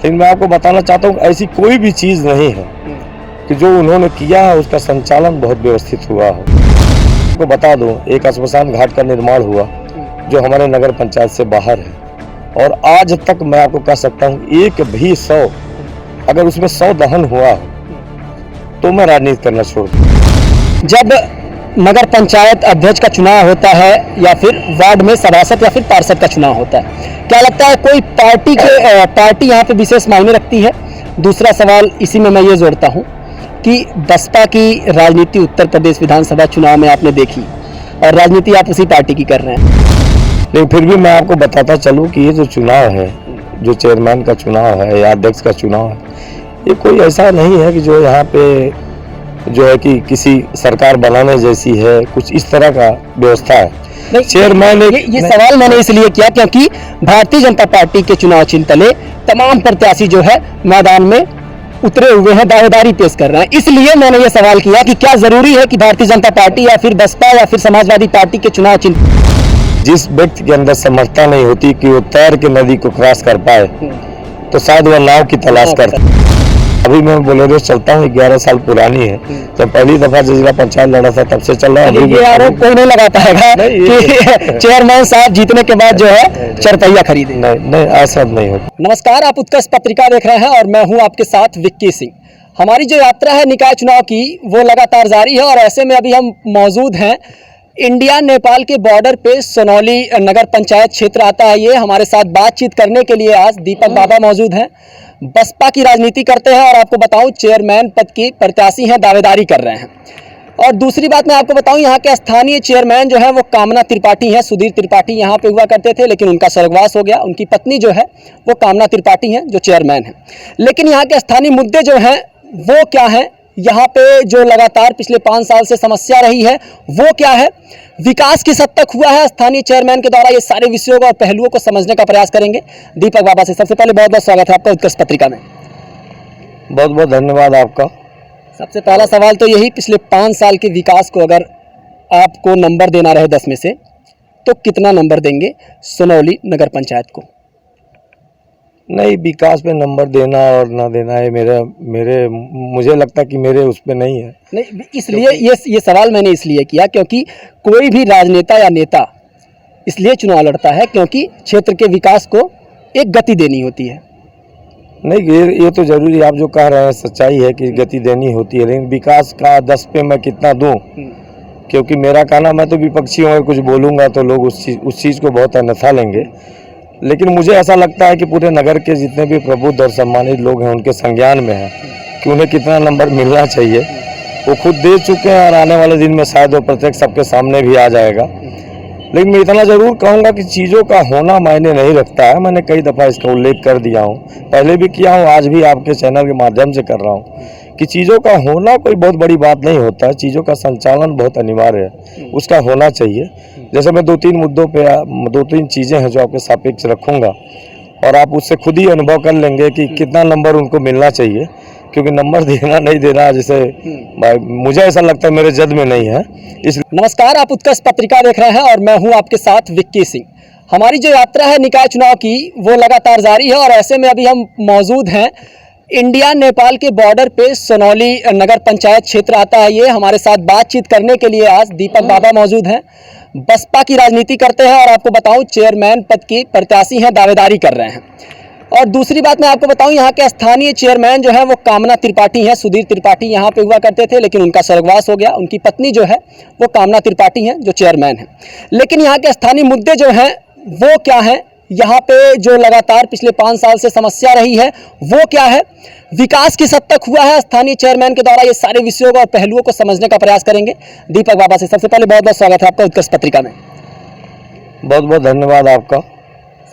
लेकिन मैं आपको बताना चाहता हूँ ऐसी कोई भी चीज़ नहीं है कि जो उन्होंने किया है उसका संचालन बहुत व्यवस्थित हुआ हो। आपको बता दूं, एक श्मशान घाट का निर्माण हुआ जो हमारे नगर पंचायत से बाहर है, और आज तक मैं आपको कह सकता हूँ एक भी 100 अगर उसमें 100 दहन हुआ हो तो मैं राजनीति करना छोड़ दूं। जब नगर पंचायत अध्यक्ष का चुनाव होता है या फिर वार्ड में सभासद या फिर पार्षद का चुनाव होता है, क्या लगता है कोई पार्टी यहाँ पे विशेष मायने रखती है? दूसरा सवाल इसी में मैं ये जोड़ता हूँ कि बसपा की राजनीति उत्तर प्रदेश विधानसभा चुनाव में आपने देखी और राजनीति आप उसी पार्टी की कर रहे हैं, लेकिन फिर भी मैं आपको बताता चलूँ कि ये जो चुनाव है, जो चेयरमैन का चुनाव है या अध्यक्ष का चुनाव है, ये कोई ऐसा नहीं है कि जो यहाँ पे जो है कि किसी सरकार बनाने जैसी है, कुछ इस तरह का व्यवस्था है। चेयरमैन ये सवाल मैंने इसलिए किया क्योंकि भारतीय जनता पार्टी के चुनाव चिन्ह तले तमाम प्रत्याशी जो है मैदान में उतरे हुए हैं, दावेदारी पेश कर रहे हैं। इसलिए मैंने ये सवाल किया कि क्या जरूरी है कि भारतीय जनता पार्टी या फिर बसपा या फिर समाजवादी पार्टी के चुनाव चिन्ह, जिस व्यक्ति के अंदर समर्थता नहीं होती कि वो तैर के नदी को क्रॉस कर पाए, तो शायद वह नाव की तलाश करता। अभी मैं बोलेरो चलता हूँ, 11 साल पुरानी है। जब पहली दफा जिला पंचायत लड़ा था तब से चल रहा है। ये आरोप कोई नहीं लगा पाएगा कि चेयरमैन साहब जीतने के बाद जो है चरपैया खरीदे। नहीं, ऐसा नहीं होता। नमस्कार, आप उत्कर्ष पत्रिका देख रहे हैं और मैं हूं आपके साथ विक्की सिंह। हमारी जो यात्रा है निकाय चुनाव की वो लगातार जारी है और ऐसे में अभी हम मौजूद हैं इंडिया नेपाल के बॉर्डर पे सोनौली नगर पंचायत क्षेत्र आता है। ये हमारे साथ बातचीत करने के लिए आज दीपक बाबा मौजूद हैं। बसपा की राजनीति करते हैं और आपको बताऊं चेयरमैन पद की प्रत्याशी हैं, दावेदारी कर रहे हैं। और दूसरी बात मैं आपको बताऊं, यहाँ के स्थानीय चेयरमैन जो है वो कामना त्रिपाठी हैं। सुधीर त्रिपाठी यहाँ पे हुआ करते थे लेकिन उनका स्वर्गवास हो गया। उनकी पत्नी जो है वो कामना त्रिपाठी हैं जो चेयरमैन हैं। लेकिन यहाँ के स्थानीय मुद्दे जो हैं वो क्या हैं, यहाँ पे जो लगातार पिछले 5 साल से समस्या रही है वो क्या है, विकास किस हद तक हुआ है स्थानीय चेयरमैन के द्वारा, ये सारे विषयों को और पहलुओं को समझने का प्रयास करेंगे दीपक बाबा से। सबसे पहले बहुत बहुत स्वागत है आपका उत्कर्ष पत्रिका में। बहुत बहुत धन्यवाद आपका। सबसे पहला सवाल तो यही, पिछले 5 साल के विकास को अगर आपको नंबर देना रहे 10 में से तो कितना नंबर देंगे सोनौली नगर पंचायत को? नहीं, विकास पे नंबर देना और ना देना है मुझे लगता है कि मेरे उस पे नहीं है। नहीं, इसलिए ये सवाल मैंने इसलिए किया क्योंकि कोई भी राजनेता या नेता इसलिए चुनाव लड़ता है क्योंकि क्षेत्र के विकास को एक गति देनी होती है। नहीं, ये तो जरूरी, आप जो कह रहे हैं सच्चाई है कि गति देनी होती है, लेकिन विकास का 10 पे मैं कितना दूं, क्योंकि मेरा कहना, मैं तो विपक्षी हूँ, कुछ बोलूँगा तो लोग उस चीज़ को बहुत अन्यथा लेंगे। लेकिन मुझे ऐसा लगता है कि पूरे नगर के जितने भी प्रबुद्ध और सम्मानित लोग हैं उनके संज्ञान में है कि उन्हें कितना नंबर मिलना चाहिए। वो खुद दे चुके हैं और आने वाले दिन में शायद वो प्रत्यक्ष सबके सामने भी आ जाएगा। लेकिन मैं इतना ज़रूर कहूँगा कि चीज़ों का होना मायने नहीं रखता है। मैंने कई दफ़ा इसका उल्लेख कर दिया हूँ, पहले भी किया हूँ, आज भी आपके चैनल के माध्यम से कर रहा हूँ कि चीज़ों का होना कोई बहुत बड़ी बात नहीं होता है। चीज़ों का संचालन बहुत अनिवार्य है, उसका होना चाहिए। जैसे मैं 2-3 मुद्दों पे 2-3 चीज़ें हैं जो आपके सापेक्ष रखूँगा और आप उससे खुद ही अनुभव कर लेंगे कि कितना नंबर उनको मिलना चाहिए, क्योंकि नंबर देना नहीं देना जैसे मुझे ऐसा लगता है मेरे जद में नहीं है। नमस्कार, आप उत्कर्ष पत्रिका देख रहे हैं और मैं हूं आपके साथ विक्की सिंह। हमारी जो यात्रा है निकाय चुनाव की वो लगातार जारी है और ऐसे में अभी हम मौजूद हैं इंडिया नेपाल के बॉर्डर पे सोनौली नगर पंचायत क्षेत्र आता है। ये हमारे साथ बातचीत करने के लिए आज दीपक बाबा मौजूद हैं। बसपा की राजनीति करते हैं और आपको बताऊं चेयरमैन पद की प्रत्याशी हैं, दावेदारी कर रहे हैं। और दूसरी बात मैं आपको बताऊं, यहाँ के स्थानीय चेयरमैन जो है वो कामना त्रिपाठी हैं। सुधीर त्रिपाठी यहाँ पे हुआ करते थे लेकिन उनका स्वर्गवास हो गया। उनकी पत्नी जो है वो कामना त्रिपाठी हैं जो चेयरमैन हैं। लेकिन यहाँ के स्थानीय मुद्दे जो हैं वो क्या हैं, यहाँ पे जो लगातार पिछले 5 साल से समस्या रही है वो क्या है, विकास किस हद तक हुआ है स्थानीय चेयरमैन के द्वारा, ये सारे विषयों को और पहलुओं को समझने का प्रयास करेंगे दीपक बाबा से। सबसे पहले बहुत बहुत स्वागत है आपका उत्कर्ष पत्रिका में। बहुत बहुत धन्यवाद आपका।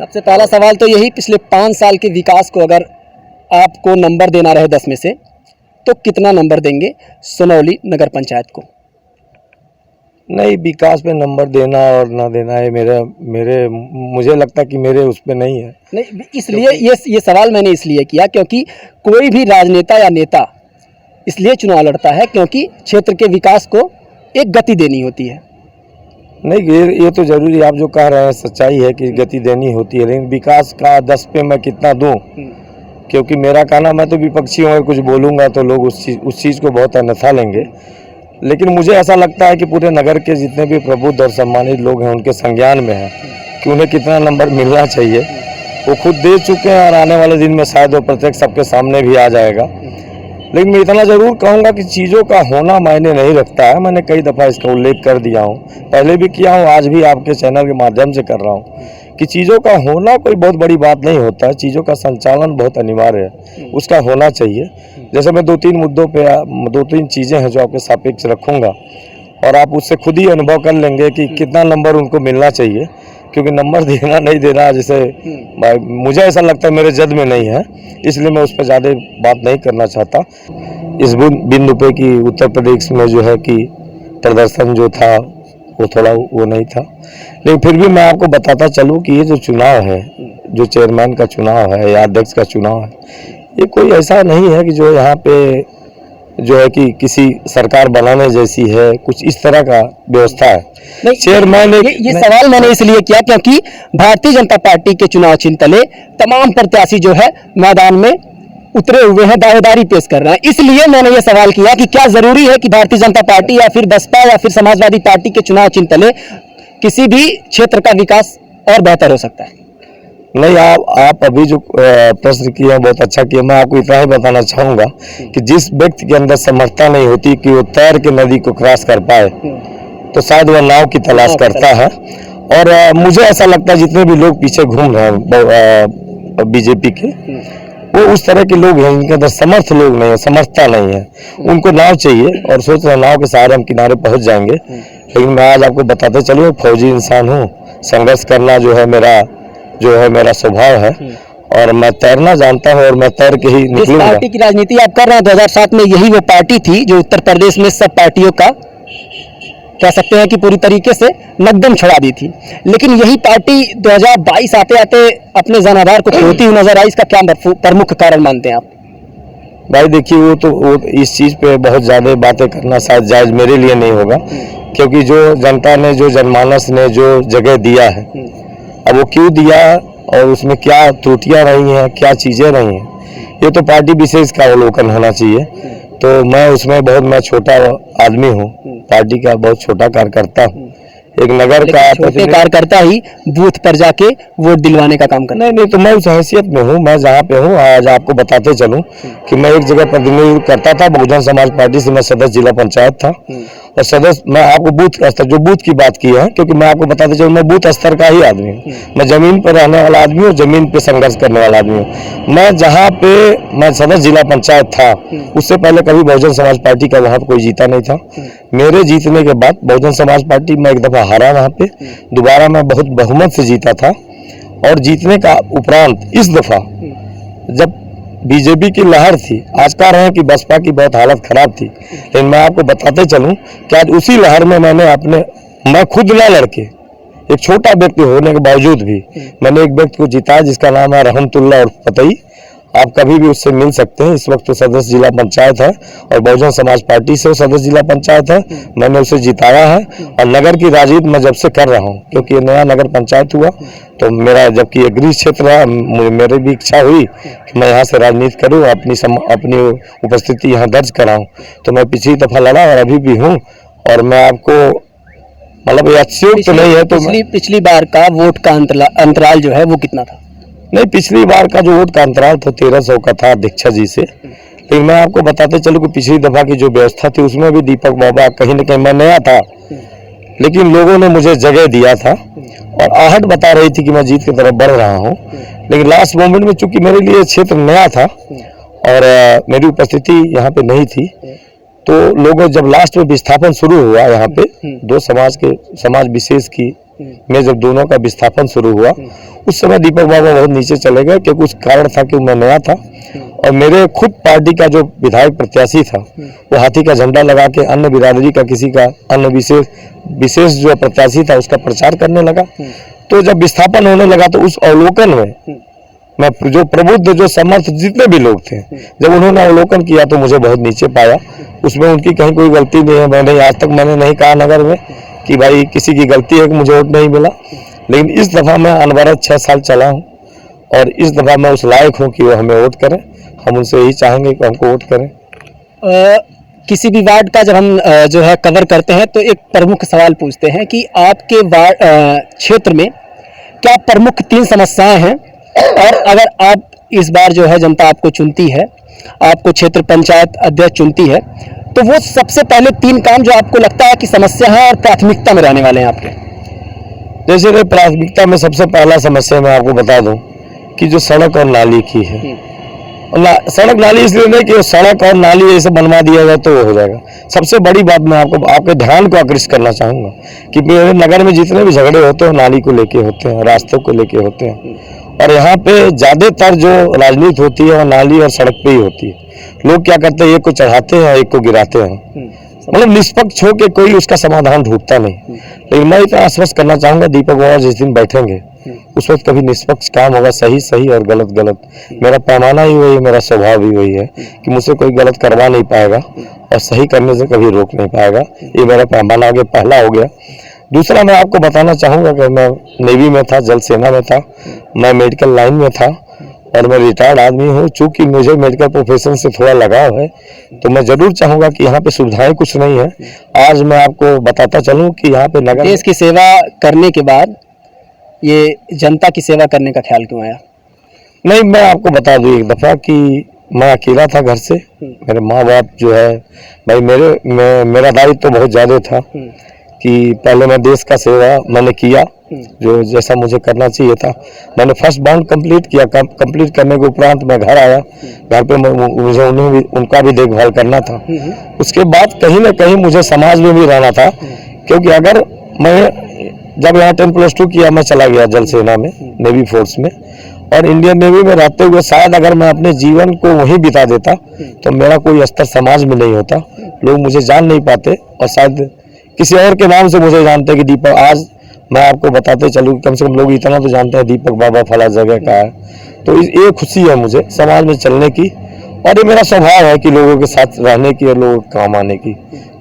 सबसे पहला सवाल तो यही, पिछले 5 साल के विकास को अगर आपको नंबर देना रहे 10 में से तो कितना नंबर देंगे सोनौली नगर पंचायत को? नहीं, विकास पे नंबर देना और ना देना है मुझे लगता है कि मेरे उस पे नहीं है। नहीं, इसलिए ये सवाल मैंने इसलिए किया क्योंकि कोई भी राजनेता या नेता इसलिए चुनाव लड़ता है क्योंकि क्षेत्र के विकास को एक गति देनी होती है। नहीं, ये तो जरूरी, आप जो कह रहे हैं सच्चाई है कि गति देनी होती है, लेकिन विकास का 10 पे मैं कितना दूं, क्योंकि मेरा कहना, मैं तो विपक्षी हूँ, अगर कुछ बोलूँगा तो लोग उस चीज़ को बहुत अन्यथा लेंगे। लेकिन मुझे ऐसा लगता है कि पूरे नगर के जितने भी प्रबुद्ध और सम्मानित लोग हैं उनके संज्ञान में है कि उन्हें कितना नंबर मिलना चाहिए। वो खुद दे चुके हैं और आने वाले दिन में शायद वो प्रत्यक्ष सबके सामने भी आ जाएगा। लेकिन मैं इतना ज़रूर कहूँगा कि चीज़ों का होना मायने नहीं रखता है। मैंने कई दफ़ा इसका उल्लेख कर दिया हूँ, पहले भी किया हूँ, आज भी आपके चैनल के माध्यम से कर रहा हूँ कि चीज़ों का होना कोई बहुत बड़ी बात नहीं होता है। चीज़ों का संचालन बहुत अनिवार्य है, उसका होना चाहिए। जैसे मैं 2-3 मुद्दों पे 2-3 चीज़ें हैं जो आपके सापेक्ष रखूँगा और आप उससे खुद ही अनुभव कर लेंगे कि कितना नंबर उनको मिलना चाहिए। क्योंकि नंबर देना नहीं देना जैसे मुझे ऐसा लगता है मेरे जद में नहीं है, इसलिए मैं उस पर ज़्यादा बात नहीं करना चाहता। इस बिंदु पे कि उत्तर प्रदेश में जो है कि प्रदर्शन जो था वो थोड़ा वो नहीं था, लेकिन फिर भी मैं आपको बताता चलूँ कि ये जो चुनाव है, जो चेयरमैन का चुनाव है या अध्यक्ष का चुनाव है, ये कोई ऐसा नहीं है कि जो यहाँ पे जो है कि किसी सरकार बनाने जैसी है, कुछ इस तरह का व्यवस्था है। चेयरमैन ये सवाल मैंने इसलिए किया क्योंकि भारतीय जनता पार्टी के चुनाव चिन्ह तले तमाम प्रत्याशी जो है मैदान में उतरे हुए हैं, दावेदारी पेश कर रहे हैं। इसलिए मैंने ये सवाल किया कि क्या जरूरी है कि भारतीय जनता पार्टी या फिर बसपा या फिर समाजवादी पार्टी के चुनाव चिन्ह तले किसी भी क्षेत्र का विकास और बेहतर हो सकता है। नहीं, आप अभी जो प्रश्न किया बहुत अच्छा किया। मैं आपको इतना ही बताना चाहूँगा कि जिस व्यक्ति के अंदर समर्थता नहीं होती कि वो तैर के नदी को क्रॉस कर पाए, तो शायद वह नाव की तलाश करता है। और मुझे ऐसा लगता है जितने भी लोग पीछे घूम रहे हैं बीजेपी के, वो उस तरह के लोग हैं जिनके अंदर समर्थ लोग नहीं है, समर्थता नहीं है। उनको नाव चाहिए और सोच रहे नाव के सहारे हम किनारे पहुँच जाएंगे। लेकिन मैं आज आपको बताते चलूँ, फौजी इंसान हूँ, संघर्ष करना जो है मेरा स्वभाव है और मैं तैरना जानता हूँ और मैं तैर के ही निकलूंगा। पार्टी की राजनीति आप कर रहे हैं, 2007 में यही वो पार्टी थी जो उत्तर प्रदेश में सब पार्टियों का कह सकते हैं कि पूरी तरीके से नकदम छुड़ा दी थी। लेकिन यही पार्टी 2022 आते आते अपने जनाधार को खोती हुई नजर आई। इसका क्या प्रमुख कारण मानते हैं आप? भाई देखिए, वो इस चीज़ पे बहुत ज़्यादा बातें करना शायद जायज मेरे लिए नहीं होगा, क्योंकि जो जनता ने, जो जनमानस ने जो जगह दिया है, अब वो क्यों दिया और उसमें क्या त्रुटियां रही हैं, क्या चीज़ें रही हैं, ये तो पार्टी विशेष का अवलोकन होना चाहिए। तो मैं उसमें मैं छोटा आदमी हूँ, पार्टी का बहुत छोटा कार्यकर्ता हूँ, एक नगर का छोटे कार्यकर्ता ही बूथ पर जाके वोट दिलवाने का काम करना। नहीं, तो मैं उस हैसियत में हूँ। मैं जहाँ पे हूँ, आज आपको बताते चलूँ कि मैं एक जगह प्रतिनिधित्व करता था, बहुजन समाज पार्टी से मैं सदस्य जिला पंचायत था और सदस्य, मैं आपको बूथ स्तर, जो बूथ की बात की है, क्योंकि मैं आपको बताते चलूँ मैं बूथ स्तर का ही आदमी हूँ। मैं जमीन पर रहने वाला आदमी हूँ, जमीन पे संघर्ष करने वाला आदमी हूँ। मैं जहाँ पे मैं सदस्य जिला पंचायत था, उससे पहले कभी बहुजन समाज पार्टी का वहाँ पर कोई जीता नहीं था। मेरे जीतने के बाद बहुजन समाज पार्टी, मैं एक दफा हारा वहाँ पे, दोबारा मैं बहुत बहुमत से जीता था। और जीतने का उपरांत इस दफा जब बीजेपी की लहर थी, आज कह रहे हैं कि बसपा की बहुत हालत खराब थी, लेकिन मैं आपको बताते चलूं कि आज उसी लहर में मैं खुद ना लड़के, एक छोटा व्यक्ति होने के बावजूद भी मैंने एक व्यक्ति को जिताया जिसका नाम है रहमतुल्लाह और फतेही। आप कभी भी उससे मिल सकते हैं। इस वक्त तो सदस्य जिला पंचायत है और बहुजन समाज पार्टी से सदस्य जिला पंचायत है। मैंने उसे जिताया है और नगर की राजनीति मैं जब से कर रहा हूँ, क्योंकि ये नया नगर पंचायत हुआ तो मेरा, जबकि ये गृह क्षेत्र है, मेरी भी इच्छा हुई कि मैं यहाँ से राजनीति करूँ, अपनी उपस्थिति यहाँ दर्ज कराऊँ। तो मैं पिछली दफा लड़ा और अभी भी हूँ। और मैं आपको मतलब ये अत्युक्त तो नहीं है, तो पिछली बार का वोट का अंतराल जो है वो कितना था? नहीं, पिछली बार का जो वोट का अंतराल था 1300 का था अध्यक्षा जी से। लेकिन मैं आपको बताते चलूं कि पिछली दफा की जो व्यवस्था थी उसमें भी दीपक बाबा, कहीं न कहीं मैं नया था, लेकिन लोगों ने मुझे जगह दिया था और आहट बता रही थी कि मैं जीत की तरफ बढ़ रहा हूं। लेकिन लास्ट मोमेंट में चूंकि मेरे लिए क्षेत्र नया था और मेरी उपस्थिति यहाँ पे नहीं थी, तो लोगों जब लास्ट में विस्थापन शुरू हुआ यहाँ पे दो समाज विशेष की में जब दोनों का विस्थापन शुरू हुआ, उस समय दीपक बाबा बहुत नीचे चले गए, क्योंकि उस कारण था कि मैं नया था और मेरे खुद पार्टी का जो विधायक प्रत्याशी था वो हाथी का झंडा लगा के अन्य बिरादरी का किसी का अन्य विशेष जो प्रत्याशी था उसका प्रचार करने लगा। तो जब विस्थापन होने लगा तो उस अवलोकन में मैं जो प्रबुद्ध, जो समर्थ जितने भी लोग थे, जब उन्होंने अवलोकन किया तो मुझे बहुत नीचे पाया। उसमें उनकी कहीं कोई गलती नहीं है। आज तक मैंने नहीं कहा नगर में कि भाई किसी की गलती है कि मुझे वोट नहीं मिला, लेकिन इस दफा मैं अनवरत 6 साल चला हूँ और इस दफ़ा मैं उस लायक हूँ कि वो हमें वोट करें। हम उनसे यही चाहेंगे कि हमको वोट करें। किसी भी वार्ड का जब हम जो है कवर करते हैं तो एक प्रमुख सवाल पूछते हैं कि आपके वार्ड क्षेत्र में क्या प्रमुख 3 समस्याएं हैं, और अगर आप इस बार जो है जनता आपको चुनती है, आपको क्षेत्र पंचायत अध्यक्ष चुनती है, तो वो सबसे पहले 3 काम जो आपको लगता है कि समस्या है और प्राथमिकता में रहने वाले हैं आपके। जैसे प्राथमिकता में सबसे पहला समस्या मैं आपको बता दूं कि जो सड़क और नाली की है, सड़क नाली इसलिए नहीं कि सड़क और नाली ऐसे बनवा दिया जाए तो हो जाएगा। सबसे बड़ी बात मैं आपके ध्यान को आकृष्ट करना चाहूँगा कि मेरे नगर में जितने भी झगड़े होते हैं नाली को लेके होते हैं, रास्तों को लेके होते हैं, और यहाँ पे ज़्यादातर जो राजनीति होती है वो नाली और सड़क पे ही होती है। लोग क्या करते हैं, एक को चढ़ाते हैं एक को गिराते हैं, मतलब निष्पक्ष हो के कोई उसका समाधान ढूंढता नहीं। लेकिन मैं इतना आश्वस्त करना चाहूँगा, दीपक बाबा जिस दिन बैठेंगे उस वक्त कभी निष्पक्ष काम होगा, सही सही और गलत गलत। मेरा पैमाना ही वही है, मेरा स्वभाव भी वही है कि मुझसे कोई गलत करवा नहीं पाएगा और सही करने से कभी रोक नहीं पाएगा। ये मेरा पैमाना आगे पहला हो गया। दूसरा मैं आपको बताना चाहूँगा कि मैं नेवी में था, जल सेना में था, मैं मेडिकल लाइन में था और मैं रिटायर्ड आदमी हूँ। चूँकि मुझे मेडिकल प्रोफेशन से थोड़ा लगाव है तो मैं जरूर चाहूँगा कि यहाँ पे सुविधाएं कुछ नहीं है। आज मैं आपको बताता चलूँ कि यहाँ पे नगर देश की सेवा करने के बाद ये जनता की सेवा करने का ख्याल क्यों आया? नहीं, मैं आपको बता दूं एक दफ़ा कि मैं अकेला था घर से। मेरे माँ बाप जो है भाई मेरा दायित्व तो बहुत ज़्यादा था कि पहले मैं देश का सेवा मैंने किया जो जैसा मुझे करना चाहिए था। मैंने फर्स्ट बाउंड कंप्लीट किया। कंप्लीट करने के उपरांत मैं घर आया। घर पे मुझे उनका भी देखभाल करना था। उसके बाद कहीं ना कहीं मुझे समाज में भी रहना था, क्योंकि अगर मैं जब यहाँ 10+2 किया मैं चला गया जल सेना में, नेवी फोर्स में, और इंडियन नेवी में रहते हुए शायद अगर मैं अपने जीवन को वहीं बिता देता तो मेरा कोई स्तर समाज में नहीं होता, लोग मुझे जान नहीं पाते और शायद किसी और के नाम से मुझे जानते कि दीपक। आज मैं आपको बताते चलूँ कम से कम लोग इतना तो जानते हैं दीपक बाबा फला जगह का है। तो ये खुशी है मुझे समाज में चलने की, और ये मेरा स्वभाव है कि लोगों के साथ रहने की और लोगों के काम आने की,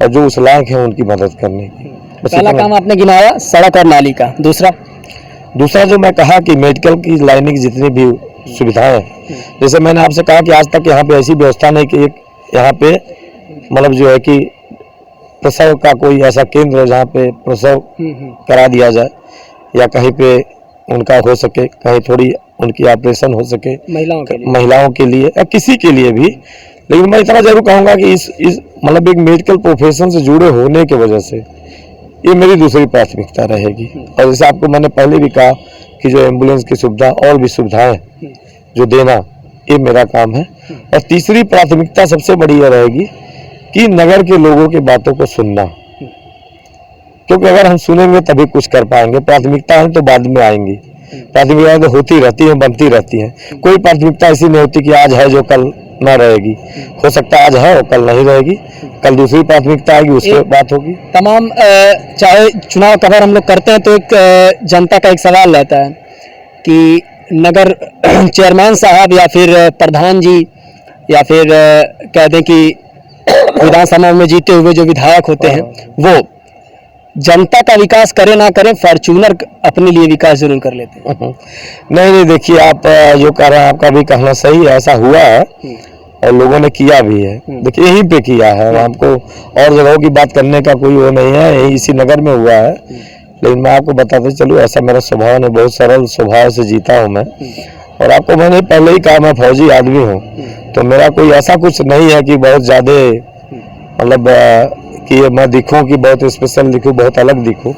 और जो उस लायक है उनकी मदद करने की। पहला काम आपने गिनाया सड़क और नाली का। दूसरा जो मैं कहा कि मेडिकल की लाइनिंग जितनी भी सुविधाएं हैं, जैसे मैंने आपसे कहा कि आज तक यहाँ पे ऐसी व्यवस्था नहीं कि एक यहाँ पे मतलब जो है कि प्रसव का कोई ऐसा केंद्र हो जहाँ पे प्रसव करा दिया जाए, या कहीं पे उनका हो सके, कहीं थोड़ी उनकी ऑपरेशन हो सके महिलाओं के लिए या किसी के लिए भी। लेकिन मैं इतना जरूर कहूँगा कि इस मतलब एक मेडिकल प्रोफेशन से जुड़े होने की वजह से ये मेरी दूसरी प्राथमिकता रहेगी। और जैसे आपको मैंने पहले भी कहा कि जो एम्बुलेंस की सुविधा और भी सुविधाएं जो देना, ये मेरा काम है। और तीसरी प्राथमिकता सबसे बड़ी यह रहेगी कि नगर के लोगों की बातों को सुनना, क्योंकि अगर हम सुनेंगे तभी कुछ कर पाएंगे। प्राथमिकताएं तो बाद में आएंगी, प्राथमिकताएं तो होती रहती हैं, बनती रहती हैं। कोई प्राथमिकता ऐसी नहीं होती कि आज है जो कल ना रहेगी। हो सकता है आज है और कल नहीं रहेगी, कल दूसरी प्राथमिकता आएगी, उसके बात होगी। तमाम चाहे चुनाव कवर हम लोग करते हैं तो एक जनता का एक सवाल रहता है कि नगर चेयरमैन साहब या फिर प्रधान जी या फिर कह दें कि विधानसभा में जीते हुए जो विधायक होते हैं वो जनता का विकास करे ना करें, फॉर्च्यूनर अपने लिए विकास जरूर कर लेते हैं। नहीं, देखिए आप जो कह रहे हैं आपका भी कहना सही है, ऐसा हुआ है और लोगों ने किया भी है। देखिए यहीं पे किया है, हमको और जगहों की बात करने का कोई वो नहीं है, यही इसी नगर में हुआ है। लेकिन मैं आपको बताते चलूँ, ऐसा मेरा स्वभाव नहीं, बहुत सरल स्वभाव से जीता हूँ मैं। और आपको मैंने पहले ही कहा मैं फौजी आदमी हूँ, तो मेरा कोई ऐसा कुछ नहीं है कि बहुत ज़्यादा मतलब कि मैं दिखूं कि बहुत स्पेशल दिखूं, बहुत अलग दिखूं।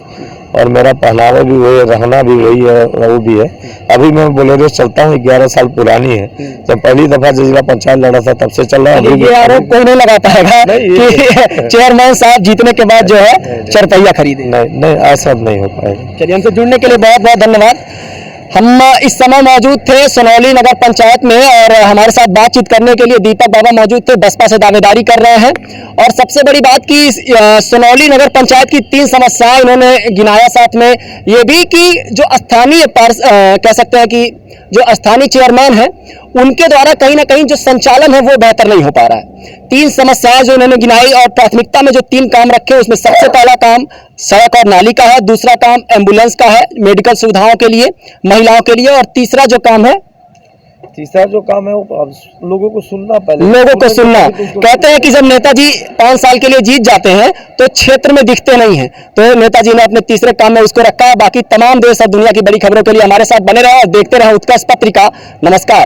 और मेरा पहनावा भी वही है, रहना भी वही है, वो भी है। अभी मैं बोलेरो चलता हूँ, 11 साल पुरानी है। जब पहली दफा जिला पंचायत लड़ा था तब से चल रहा है। ये आरोप कोई नहीं लगा पाएगा कि चेयरमैन साहब जीतने के बाद जो है चरपैया खरीदे। नहीं, ऐसा नहीं हो पाएगा। चलिए, हमसे जुड़ने के लिए बहुत बहुत धन्यवाद। हम इस समय मौजूद थे सोनौली नगर पंचायत में और हमारे साथ बातचीत करने के लिए दीपक बाबा मौजूद थे, बसपा से दावेदारी कर रहे हैं। और सबसे बड़ी बात की सोनौली नगर पंचायत की 3 समस्याएं इन्होंने गिनाया, साथ में ये भी कि जो स्थानीय कह सकते हैं कि जो स्थानीय चेयरमैन हैं उनके द्वारा कहीं ना कहीं जो संचालन है वो बेहतर नहीं हो पा रहा है। 3 समस्याएं जो इन्होंने गिनाई और प्राथमिकता में जो 3 काम रखे उसमें सबसे पहला काम सड़क और नाली का है, दूसरा काम एम्बुलेंस का है मेडिकल सुविधाओं के लिए, महिलाओं के लिए, और तीसरा जो काम है तीसरा जो काम है वो अब लोगों को सुनना, पहले लोगों को सुनना। कहते हैं कि जब नेताजी 5 साल के लिए जीत जाते हैं तो क्षेत्र में दिखते नहीं हैं, तो नेताजी ने अपने तीसरे काम में उसको रखा है। बाकी तमाम देश और दुनिया की बड़ी खबरों के लिए हमारे साथ बने रहे और देखते रहे उत्कर्ष पत्रिका। नमस्कार।